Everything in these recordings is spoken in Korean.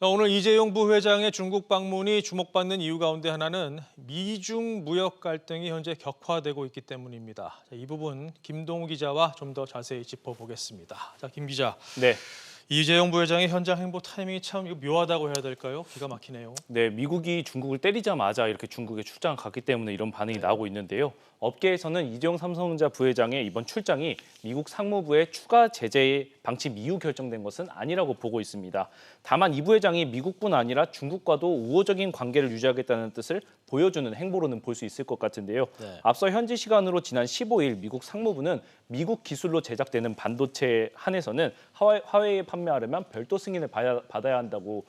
오늘 이재용 부회장의 중국 방문이 주목받는 이유 가운데 하나는 미중 무역 갈등이 현재 격화되고 있기 때문입니다. 이 부분 김동우 기자와 좀 더 자세히 짚어보겠습니다. 자, 김 기자. 네. 이재용 부회장의 현장 행보 타이밍이 참 묘하다고 해야 될까요? 기가 막히네요. 네, 미국이 중국을 때리자마자 이렇게 중국에 출장을 갔기 때문에 이런 반응이 나오고 있는데요. 업계에서는 이재용 삼성전자 부회장의 이번 출장이 미국 상무부의 추가 제재 방침 이후 결정된 것은 아니라고 보고 있습니다. 다만 이 부회장이 미국뿐 아니라 중국과도 우호적인 관계를 유지하겠다는 뜻을 보여주는 행보로는 볼 수 있을 것 같은데요. 네. 앞서 현지 시간으로 지난 15일 미국 상무부는 미국 기술로 제작되는 반도체에 한해서는 화웨이에 판매하려면 별도 승인을 받아야 한다고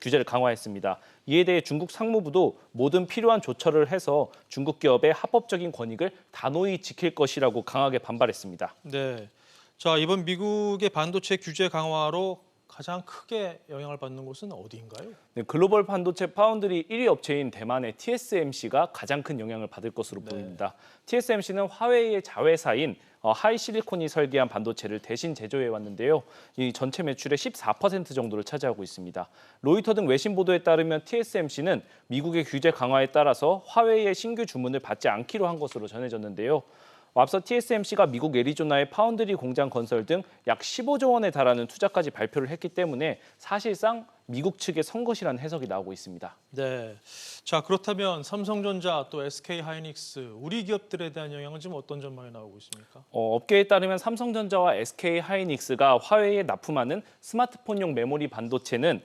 규제를 강화했습니다. 이에 대해 중국 상무부도 모든 필요한 조처를 해서 중국 기업의 합법적인 권익을 단호히 지킬 것이라고 강하게 반발했습니다. 네. 자, 이번 미국의 반도체 규제 강화로 가장 크게 영향을 받는 곳은 어디인가요? 네, 글로벌 반도체 파운드리 1위 업체인 대만의 TSMC가 가장 큰 영향을 받을 것으로 보입니다. TSMC는 화웨이의 자회사인 하이실리콘이 설계한 반도체를 대신 제조해 왔는데요. 이 전체 매출의 14% 정도를 차지하고 있습니다. 로이터 등 외신 보도에 따르면 TSMC는 미국의 규제 강화에 따라서 화웨이의 신규 주문을 받지 않기로 한 것으로 전해졌는데요. 앞서 TSMC가 미국 애리조나의 파운드리 공장 건설 등 약 15조 원에 달하는 투자까지 발표를 했기 때문에 사실상 미국 측의 선 것이라는 해석이 나오고 있습니다. 네. 자, 그렇다면 삼성전자 또 SK하이닉스 우리 기업들에 대한 영향은 지금 어떤 전망이 나오고 있습니까? 업계에 따르면 삼성전자와 SK하이닉스가 화웨이에 납품하는 스마트폰용 메모리 반도체는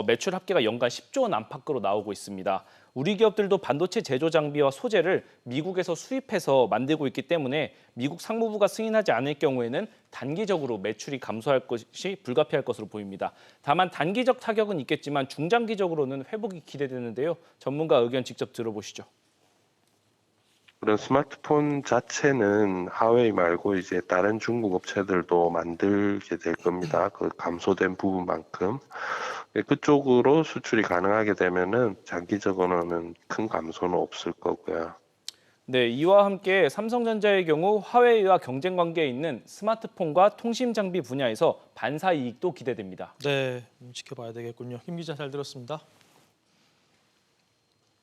매출 합계가 연간 10조 원 안팎으로 나오고 있습니다. 우리 기업들도 반도체 제조 장비와 소재를 미국에서 수입해서 만들고 있기 때문에 미국 상무부가 승인하지 않을 경우에는 단기적으로 매출이 감소할 것이 불가피할 것으로 보입니다. 다만 단기적 타격은 있겠지만 중장기적으로는 회복이 기대되는데요. 전문가 의견 직접 들어보시죠. 그런 스마트폰 자체는 하웨이 말고 이제 다른 중국 업체들도 만들게 될 겁니다. 그 감소된 부분만큼. 그쪽으로 수출이 가능하게 되면은 장기적으로는 큰 감소는 없을 거고요. 네, 이와 함께 삼성전자의 경우 화웨이와 경쟁 관계에 있는 스마트폰과 통신 장비 분야에서 반사 이익도 기대됩니다. 네, 지켜봐야 되겠군요. 김 기자 잘 들었습니다.